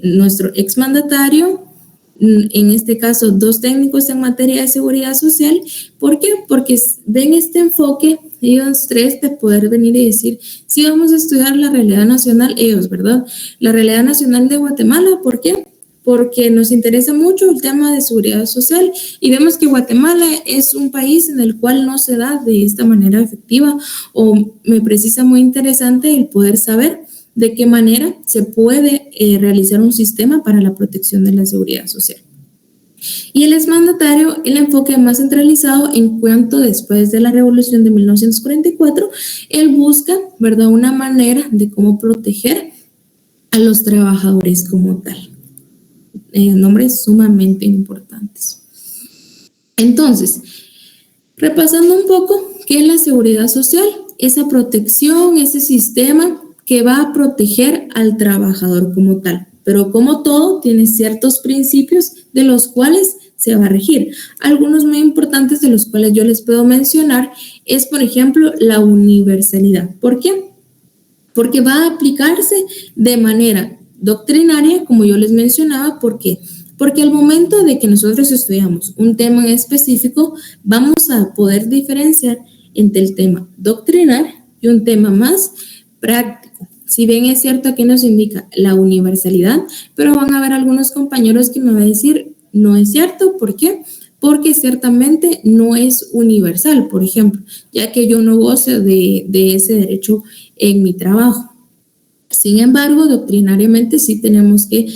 nuestro exmandatario, en este caso 2 técnicos en materia de seguridad social. ¿Por qué? Porque ven este enfoque, ellos 3, de poder venir y decir, sí, vamos a estudiar la realidad nacional, ellos, ¿verdad? La realidad nacional de Guatemala. ¿Por qué? Porque nos interesa mucho el tema de seguridad social y vemos que Guatemala es un país en el cual no se da de esta manera efectiva, o me precisa muy interesante el poder saber de qué manera se puede realizar un sistema para la protección de la seguridad social. Y el exmandatario, el enfoque más centralizado en cuanto después de la revolución de 1944, él busca, ¿verdad?, una manera de cómo proteger a los trabajadores como tal. Nombres sumamente importantes. Entonces, repasando un poco, ¿qué es la seguridad social? Esa protección, ese sistema que va a proteger al trabajador como tal. Pero como todo, tiene ciertos principios de los cuales se va a regir. Algunos muy importantes de los cuales yo les puedo mencionar es, por ejemplo, la universalidad. ¿Por qué? Porque va a aplicarse de manera doctrinaria, como yo les mencionaba. ¿Por qué? Porque al momento de que nosotros estudiamos un tema en específico, vamos a poder diferenciar entre el tema doctrinal y un tema más práctico. Si bien es cierto que nos indica la universalidad, pero van a haber algunos compañeros que me van a decir, no es cierto. ¿Por qué? Porque ciertamente no es universal, por ejemplo, ya que yo no gozo de ese derecho en mi trabajo. Sin embargo, doctrinariamente sí tenemos que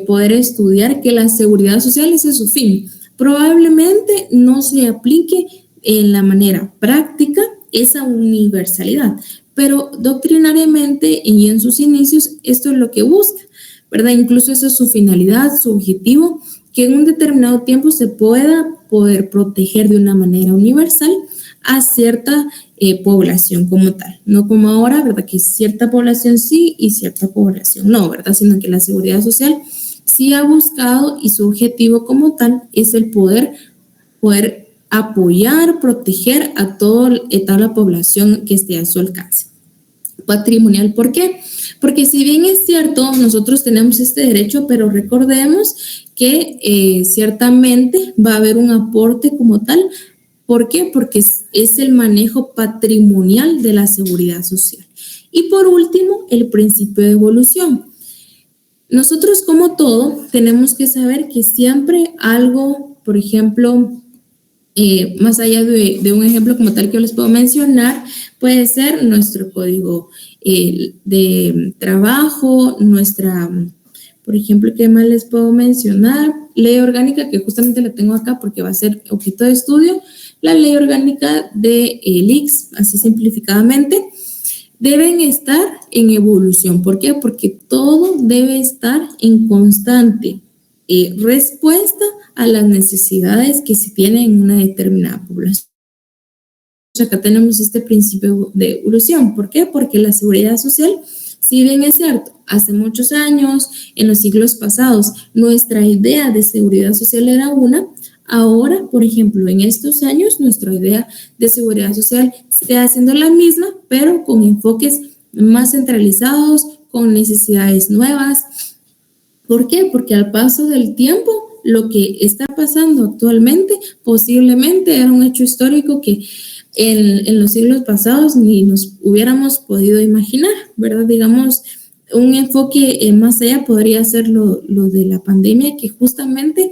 poder estudiar que la seguridad social ese es su fin. Probablemente no se aplique en la manera práctica esa universalidad, pero doctrinariamente y en sus inicios esto es lo que busca, ¿verdad? Incluso esa es su finalidad, su objetivo, que en un determinado tiempo se pueda poder proteger de una manera universal a cierta población como tal, no como ahora, ¿verdad? Que cierta población sí y cierta población no, ¿verdad? Sino que la seguridad social sí ha buscado y su objetivo como tal es el poder apoyar, proteger a toda la población que esté a su alcance. Patrimonial, ¿por qué? Porque si bien es cierto, nosotros tenemos este derecho, pero recordemos que ciertamente va a haber un aporte como tal. ¿Por qué? Porque es el manejo patrimonial de la seguridad social. Y por último, el principio de evolución. Nosotros, como todo, tenemos que saber que siempre algo, por ejemplo, más allá de un ejemplo como tal que yo les puedo mencionar, puede ser nuestro código de trabajo, por ejemplo, ¿qué más les puedo mencionar? Ley orgánica, que justamente la tengo acá porque va a ser objeto de estudio. La ley orgánica de ICS, así simplificadamente, deben estar en evolución. ¿Por qué? Porque todo debe estar en constante respuesta a las necesidades que se tienen en una determinada población. Acá tenemos este principio de evolución. ¿Por qué? Porque la seguridad social, si bien es cierto, hace muchos años, en los siglos pasados, nuestra idea de seguridad social era una. Ahora, por ejemplo, en estos años, nuestra idea de seguridad social está haciendo la misma, pero con enfoques más centralizados, con necesidades nuevas. ¿Por qué? Porque al paso del tiempo, lo que está pasando actualmente posiblemente era un hecho histórico que en los siglos pasados ni nos hubiéramos podido imaginar, ¿verdad? Digamos, un enfoque más allá podría ser lo de la pandemia, que justamente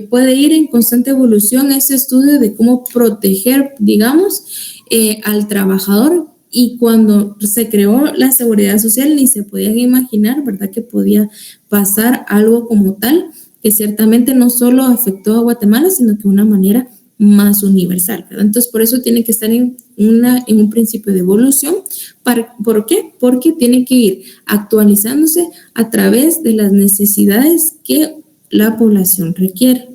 puede ir en constante evolución ese estudio de cómo proteger, digamos, al trabajador. Y cuando se creó la seguridad social ni se podían imaginar, ¿verdad?, que podía pasar algo como tal, que ciertamente no solo afectó a Guatemala, sino que de una manera más universal, ¿verdad? Entonces, por eso tiene que estar en un principio de evolución. ¿Por qué? Porque tiene que ir actualizándose a través de las necesidades que la población requiere.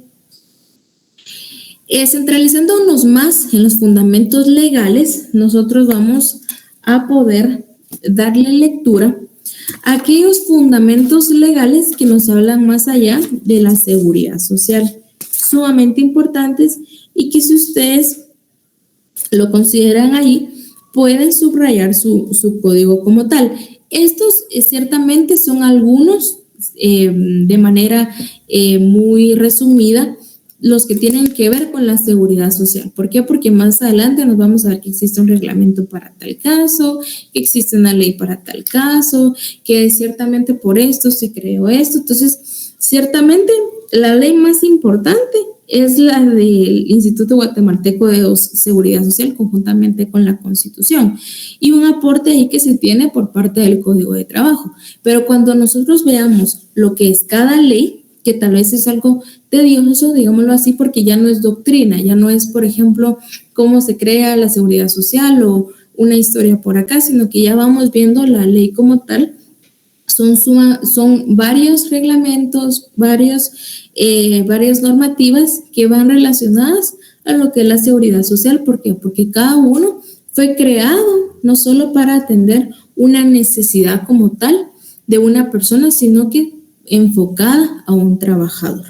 Centralizándonos más en los fundamentos legales, nosotros vamos a poder darle lectura a aquellos fundamentos legales que nos hablan más allá de la seguridad social, sumamente importantes, y que si ustedes lo consideran ahí, pueden subrayar su código como tal. Estos ciertamente son algunos de manera muy resumida los que tienen que ver con la seguridad social. ¿Por qué? Porque más adelante nos vamos a ver que existe un reglamento para tal caso, que existe una ley para tal caso, que ciertamente por esto se creó esto. Entonces, ciertamente la ley más importante es la del Instituto Guatemalteco de Seguridad Social conjuntamente con la Constitución y un aporte ahí que se tiene por parte del Código de Trabajo. Pero cuando nosotros veamos lo que es cada ley, que tal vez es algo tedioso, digámoslo así, porque ya no es doctrina, ya no es, por ejemplo, cómo se crea la seguridad social o una historia por acá, sino que ya vamos viendo la ley como tal. Son varios reglamentos, varias normativas que van relacionadas a lo que es la seguridad social. ¿Por qué? Porque cada uno fue creado no solo para atender una necesidad como tal de una persona, sino que enfocada a un trabajador.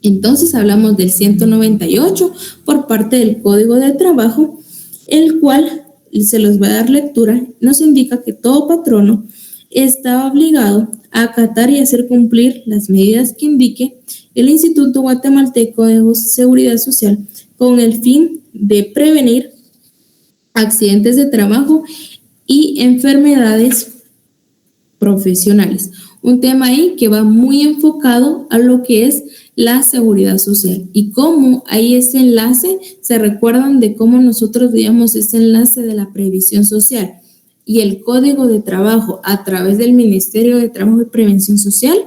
Entonces hablamos del 198 por parte del Código de Trabajo, el cual se los voy a dar lectura. Nos indica que todo patrono está obligado a acatar y hacer cumplir las medidas que indique el Instituto Guatemalteco de Seguridad Social con el fin de prevenir accidentes de trabajo y enfermedades profesionales. Un tema ahí que va muy enfocado a lo que es la seguridad social y cómo hay ese enlace, se recuerdan de cómo nosotros veíamos ese enlace de la previsión social y el Código de Trabajo a través del Ministerio de Trabajo y Prevención Social.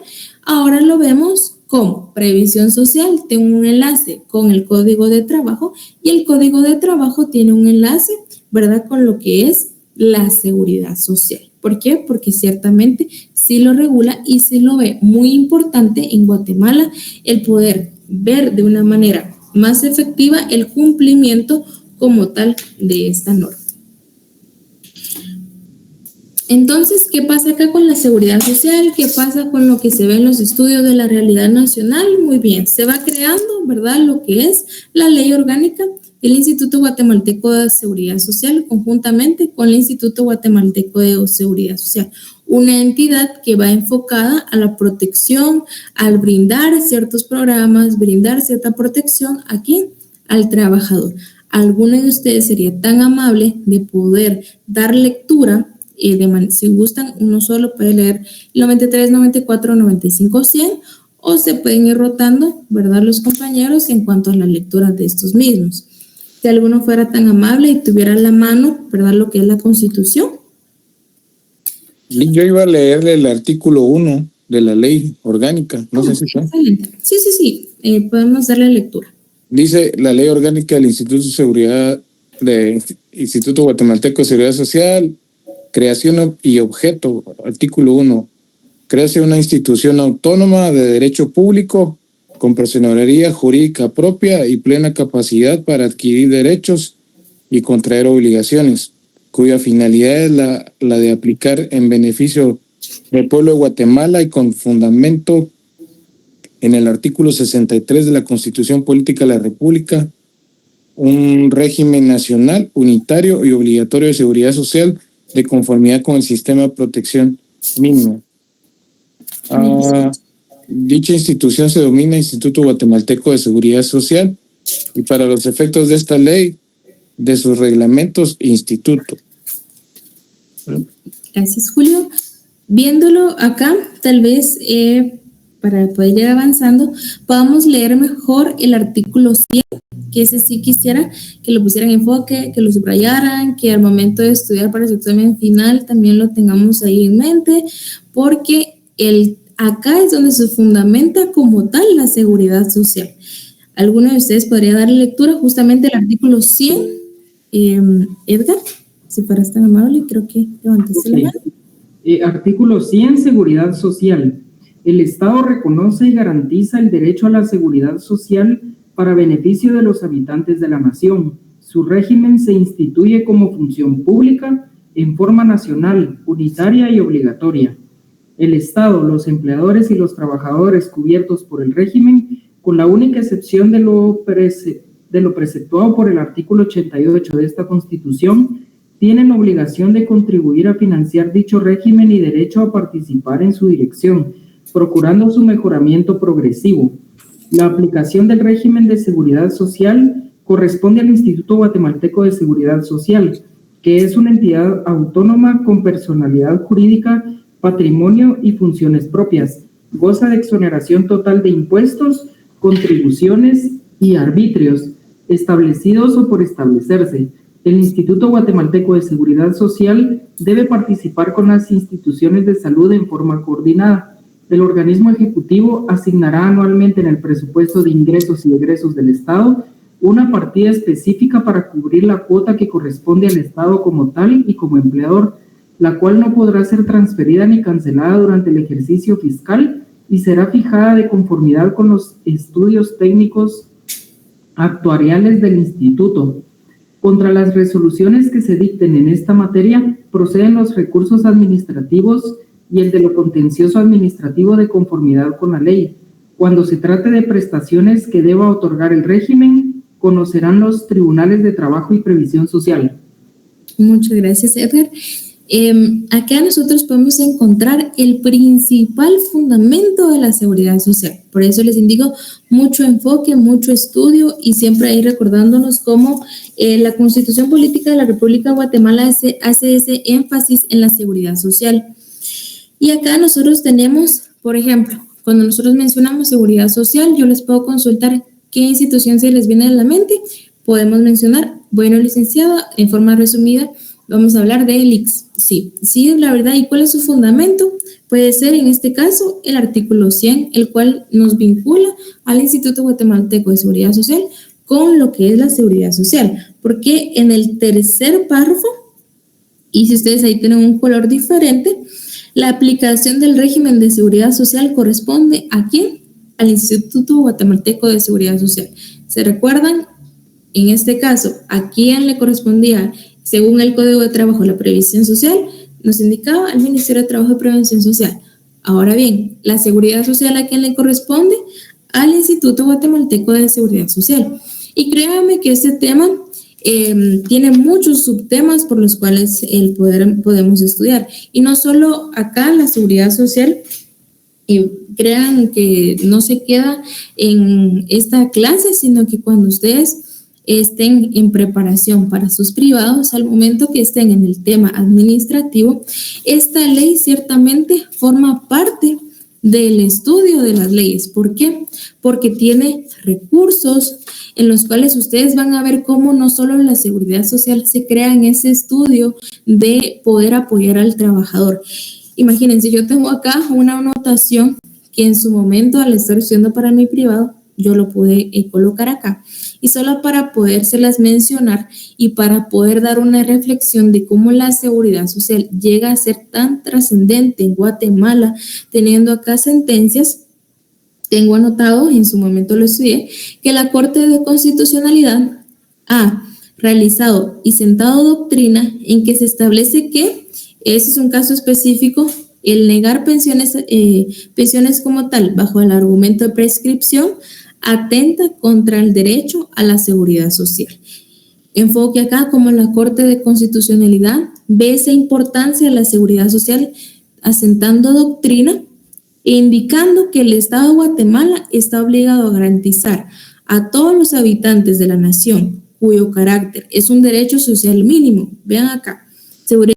Ahora lo vemos como previsión social tiene un enlace con el Código de Trabajo y el Código de Trabajo tiene un enlace, ¿verdad?, con lo que es la seguridad social. ¿Por qué? Porque ciertamente sí lo regula y sí lo ve muy importante en Guatemala el poder ver de una manera más efectiva el cumplimiento como tal de esta norma. Entonces, ¿qué pasa acá con la seguridad social? ¿Qué pasa con lo que se ve en los estudios de la realidad nacional? Muy bien, se va creando, ¿verdad?, lo que es la ley orgánica del Instituto Guatemalteco de Seguridad Social conjuntamente con el Instituto Guatemalteco de Seguridad Social, una entidad que va enfocada a la protección, al brindar ciertos programas, brindar cierta protección aquí al trabajador. ¿Alguno de ustedes sería tan amable de poder dar lectura? Si gustan, uno solo puede leer el 93, 94, 95, 100 o se pueden ir rotando, ¿verdad?, los compañeros en cuanto a la lectura de estos mismos. Si alguno fuera tan amable y tuviera a la mano, ¿verdad?, lo que es la Constitución. Yo iba a leerle el artículo 1 de la ley orgánica, no sé si está. Excelente. Sí, podemos darle lectura. Dice la ley orgánica del Instituto Guatemalteco de Seguridad Social, creación y objeto, artículo 1, crearse una institución autónoma de derecho público con personería jurídica propia y plena capacidad para adquirir derechos y contraer obligaciones, cuya finalidad es la de aplicar en beneficio del pueblo de Guatemala y con fundamento en el artículo 63 de la Constitución Política de la República, un régimen nacional, unitario y obligatorio de seguridad social de conformidad con el sistema de protección mínimo. Dicha institución se denomina Instituto Guatemalteco de Seguridad Social y para los efectos de esta ley, de sus reglamentos, instituto. Gracias, Julio. Viéndolo acá, tal vez para poder ir avanzando, podamos leer mejor el artículo 100, que ese sí quisiera que lo pusieran en enfoque, que lo subrayaran, que al momento de estudiar para su examen final también lo tengamos ahí en mente, porque acá es donde se fundamenta como tal la seguridad social. ¿Alguno de ustedes podría darle lectura justamente al artículo 100? Edgar, si fueras tan amable, creo que levantaste la mano. Artículo 100, seguridad social. El Estado reconoce y garantiza el derecho a la seguridad social para beneficio de los habitantes de la nación. Su régimen se instituye como función pública en forma nacional, unitaria y obligatoria. El Estado, los empleadores y los trabajadores cubiertos por el régimen, con la única excepción de lo preceptuado por el artículo 88 de esta Constitución, tienen obligación de contribuir a financiar dicho régimen y derecho a participar en su dirección, procurando su mejoramiento progresivo. La aplicación del régimen de seguridad social corresponde al Instituto Guatemalteco de Seguridad Social, que es una entidad autónoma con personalidad jurídica, patrimonio y funciones propias. Goza de exoneración total de impuestos, contribuciones y arbitrios, establecidos o por establecerse. El Instituto Guatemalteco de Seguridad Social debe participar con las instituciones de salud en forma coordinada. El organismo ejecutivo asignará anualmente en el presupuesto de ingresos y egresos del Estado una partida específica para cubrir la cuota que corresponde al Estado como tal y como empleador, la cual no podrá ser transferida ni cancelada durante el ejercicio fiscal y será fijada de conformidad con los estudios técnicos actuariales del Instituto. Contra las resoluciones que se dicten en esta materia, proceden los recursos administrativos y el de lo contencioso administrativo de conformidad con la ley. Cuando se trate de prestaciones que deba otorgar el régimen, conocerán los tribunales de trabajo y previsión social. Muchas gracias, Edgar. Acá nosotros podemos encontrar el principal fundamento de la seguridad social. Por eso les indico mucho enfoque, mucho estudio y siempre ahí recordándonos cómo la Constitución Política de la República de Guatemala hace ese énfasis en la seguridad social. Y acá nosotros tenemos, por ejemplo, cuando nosotros mencionamos seguridad social, yo les puedo consultar qué institución se les viene a la mente. Podemos mencionar, bueno, licenciada, en forma resumida, vamos a hablar del ICS. Sí, la verdad. ¿Y cuál es su fundamento? Puede ser, en este caso, el artículo 100, el cual nos vincula al Instituto Guatemalteco de Seguridad Social con lo que es la seguridad social. Porque en el tercer párrafo, y si ustedes ahí tienen un color diferente, la aplicación del régimen de seguridad social corresponde ¿a quién? Al Instituto Guatemalteco de Seguridad Social. ¿Se recuerdan? En este caso, ¿a quién le correspondía, según el Código de Trabajo, la previsión social? Nos indicaba al Ministerio de Trabajo y Prevención Social. Ahora bien, la seguridad social, ¿a quién le corresponde? Al Instituto Guatemalteco de Seguridad Social. Y créanme que este tema tiene muchos subtemas por los cuales podemos estudiar. Y no solo acá la seguridad social, crean que no se queda en esta clase, sino que cuando ustedes estén en preparación para sus privados, al momento que estén en el tema administrativo, esta ley ciertamente forma parte del estudio de las leyes. ¿Por qué? Porque tiene recursos en los cuales ustedes van a ver cómo no solo la seguridad social se crea en ese estudio de poder apoyar al trabajador. Imagínense, yo tengo acá una anotación que en su momento, al estar estudiando para mi privado, yo lo pude colocar acá. Y solo para podérselas mencionar y para poder dar una reflexión de cómo la seguridad social llega a ser tan trascendente en Guatemala, teniendo acá sentencias, tengo anotado, en su momento lo estudié, que la Corte de Constitucionalidad ha realizado y sentado doctrina en que se establece que ese es un caso específico, el negar pensiones como tal bajo el argumento de prescripción atenta contra el derecho a la seguridad social. Enfoque acá como la Corte de Constitucionalidad ve esa importancia de la seguridad social asentando doctrina e indicando que el Estado de Guatemala está obligado a garantizar a todos los habitantes de la nación cuyo carácter es un derecho social mínimo. Vean acá, seguridad